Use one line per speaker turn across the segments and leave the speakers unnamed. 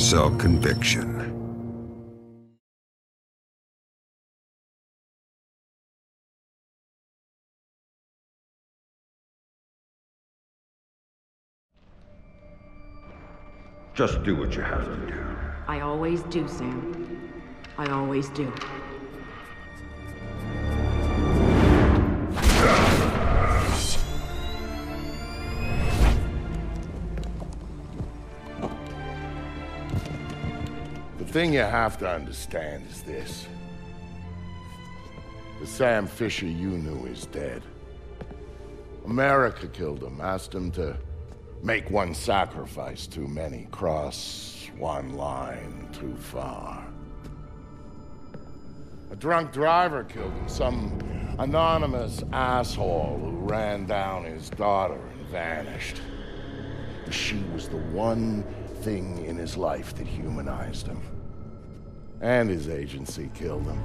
sell conviction. Just do what you have to do.
I always do, Sam. I always do.
The thing you have to understand is this. The Sam Fisher you knew is dead. America killed him, asked him to make one sacrifice too many, cross one line too far. A drunk driver killed him, some anonymous asshole who ran down his daughter and vanished. She was the one thing in his life that humanized him. And his agency killed him.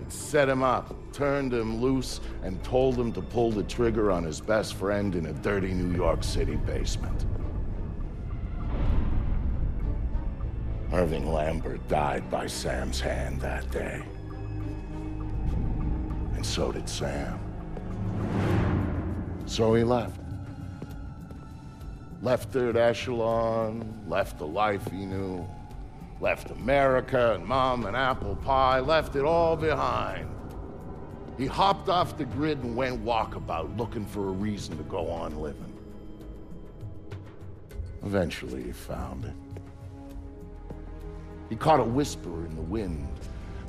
It set him up, turned him loose, and told him to pull the trigger on his best friend in a dirty New York City basement. Irving Lambert died by Sam's hand that day. And so did Sam. So he left. Left Third Echelon, left the life he knew, left America and Mom and apple pie, left it all behind. He hopped off the grid and went walkabout, looking for a reason to go on living. Eventually he found it. He caught a whisper in the wind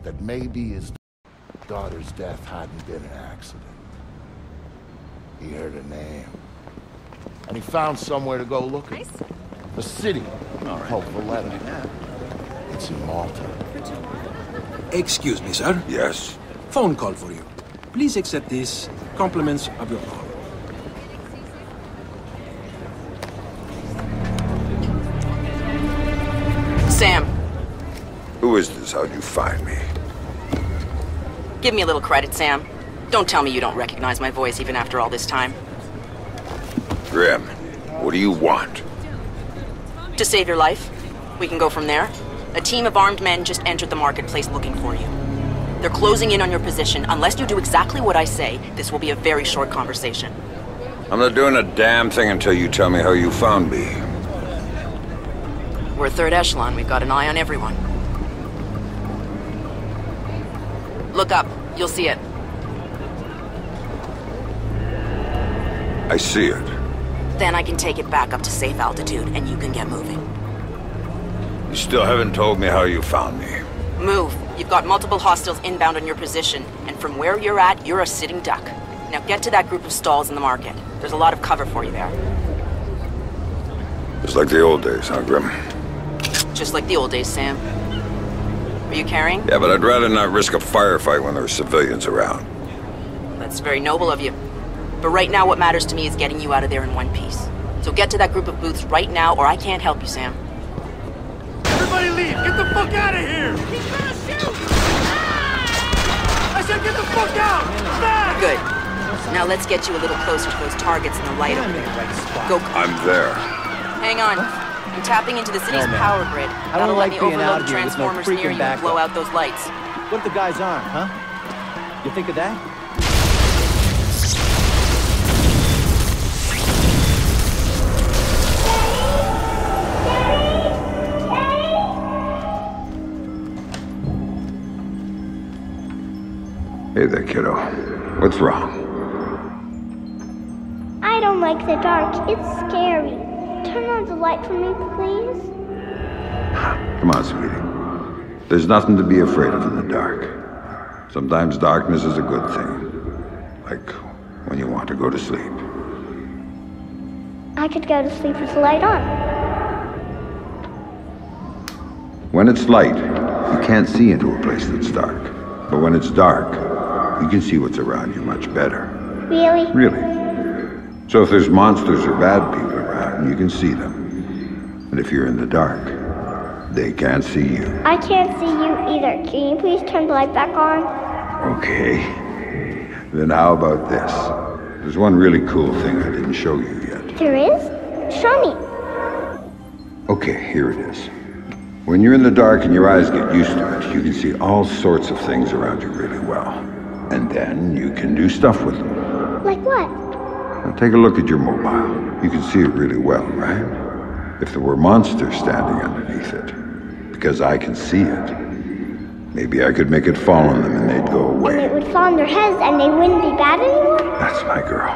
that maybe his daughter's death hadn't been an accident. He heard her name. And he found somewhere to go looking.
Nice.
A city called Valletta. It's in Malta.
Excuse me, sir.
Yes?
Phone call for you. Please accept this. Compliments of your call.
Sam,
Who is this? How'd you find me?
give me a little credit, Sam. Don't tell me you don't recognize my voice even after all this time.
Grim, what do you want?
To save your life. We can go from there. A team of armed men just entered the marketplace looking for you. They're closing in on your position. Unless you do exactly what I say, this will be a very short conversation.
I'm not doing a damn thing until you tell me how you found me.
We're Third Echelon. We've got an eye on everyone. Look up. You'll see it.
I see it.
Then I can take it back up to safe altitude, and you can get moving.
You still haven't told me how you found me.
Move. You've got multiple hostiles inbound on your position, and from where you're at, you're a sitting duck. Now get to that group of stalls in the market. There's a lot of cover for you there.
It's like the old days, huh, Grim?
Just like the old days, Sam. Are you carrying?
Yeah, but I'd rather not risk a firefight when there are civilians around.
That's very noble of you. But right now, what matters to me is getting you out of there in one piece. So get to that group of booths right now, or I can't help you, Sam.
Everybody leave! Get the fuck out of here!
He's gonna shoot!
I said get the fuck out! Fast!
Good. Now let's get you a little closer to those targets in the light over there. Go.
I'm there.
Hang on. I'm tapping into the city's power grid. That'll let me overload the transformers near you and blow out those lights.
What if the guys aren't, huh? You think of that?
Hey there, kiddo. What's wrong?
I don't like the dark. It's scary. Turn on the light for me, please.
Come on, sweetie. There's nothing to be afraid of in the dark. Sometimes darkness is a good thing. Like when you want to go to sleep.
I could go to sleep with the light on.
When it's light, you can't see into a place that's dark. But when it's dark, you can see what's around you much better.
Really?
Really. So if there's monsters or bad people around, you can see them. And if you're in the dark, they can't see you.
I can't see you either. Can you please turn the light back on?
Okay. Then how about this? There's one really cool thing I didn't show you yet.
There is? Show me.
Okay, here it is. When you're in the dark and your eyes get used to it, you can see all sorts of things around you really well. And then you can do stuff with them.
Like what?
Now take a look at your mobile. You can see it really well, right? If there were monsters standing underneath it, because I can see it, maybe I could make it fall on them and they'd go away.
And it would fall on their heads and they wouldn't be bad anymore?
That's my girl.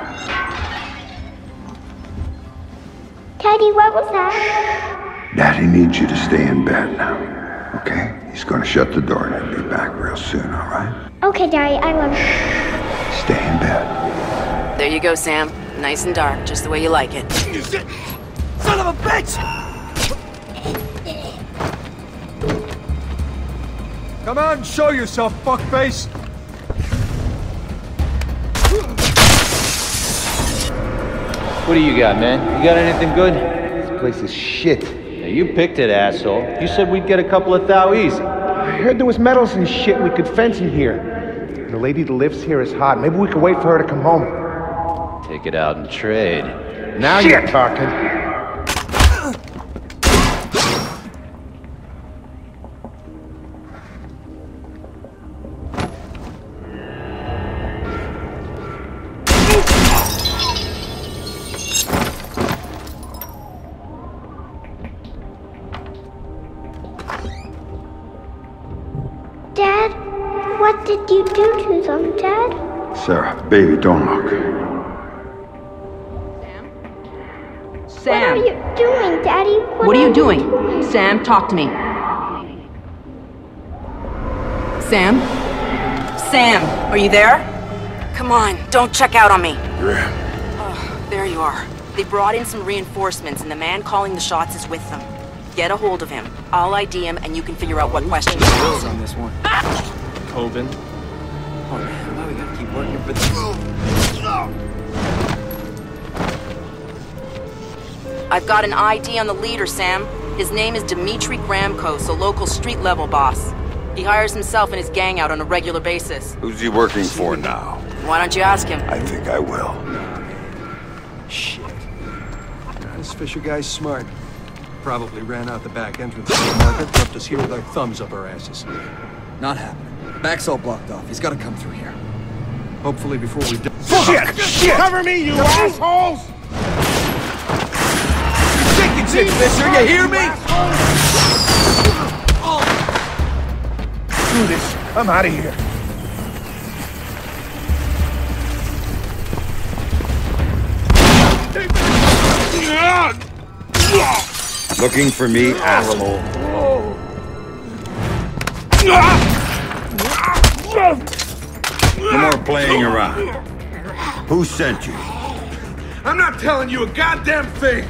Daddy, what was that?
Daddy needs you to stay in bed now, okay? He's gonna shut the door and he'll be back real soon, all right?
Okay, Daddy, I love you.
Stay in bed.
There you go, Sam. Nice and dark, just the way you like it.
Son of a bitch! Come on, show yourself, fuckface!
What do you got, man? You got anything good? This place is shit. Now, you picked it, asshole. You said we'd get a couple of thou easy.
I heard there was metals and shit we could fence in here. The lady that lives here is hot. Maybe we could wait for her to come home.
Take it out and trade.
Now you're talking.
Dad, what did you do to them, Dad?
Sarah, baby, don't look.
Sam?
What are you doing, Daddy?
What are you doing? Sam, talk to me. Sam? Sam, are you there? Come on, don't check out on me. Oh, there you are. They brought in some reinforcements and the man calling the shots is with them. Get a hold of him. I'll ID him and you can figure out what questions to ask.
On this one. Coben. Oh man, why we gotta keep working for this?
I've got an ID on the leader, Sam. His name is Dmitri Gramko, so local street level boss. He hires himself and his gang out on a regular basis.
Who's he working for now?
Why don't you ask him?
I think I will.
Shit. This Fisher guy's smart. Probably ran out the back entrance of the market, left us here with our thumbs up our asses.
Not happening. Back's all blocked off. He's gotta come through here.
Hopefully before we die.
Shit! Cover me, you assholes!
Take it, Fisher, you hear me?
Do this. I'm out of here.
Looking for me, asshole. No more playing around. Who sent you?
I'm not telling you a goddamn thing!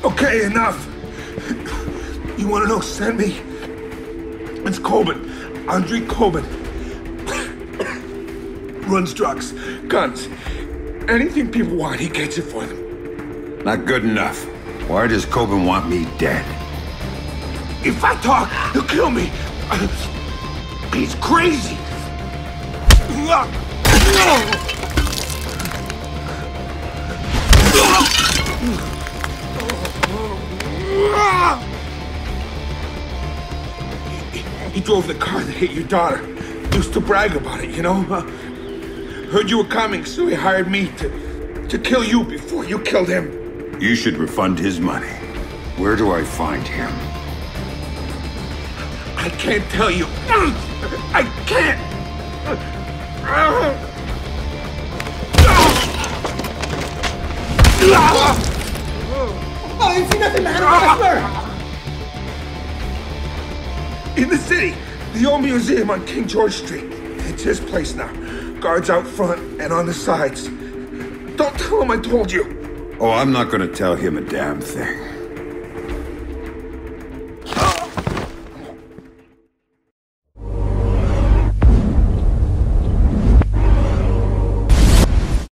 Okay, enough. You wanna know who sent me? It's Coben. Andrei Coben. Runs drugs, guns, anything people want, he gets it for them.
Not good enough. Why does Coben want me dead?
If I talk, he'll kill me. He's crazy. He drove the car that hit your daughter. Used to brag about it, you know? Heard you were coming, so he hired me to kill you before you killed him.
You should refund his money. Where do I find him?
I can't tell you. I can't!
I didn't see nothing, man. I swear.
In the city, the old museum on King George Street. It's his place now. Guards out front and on the sides. Don't tell him I told you.
Oh, I'm not gonna tell him a damn thing.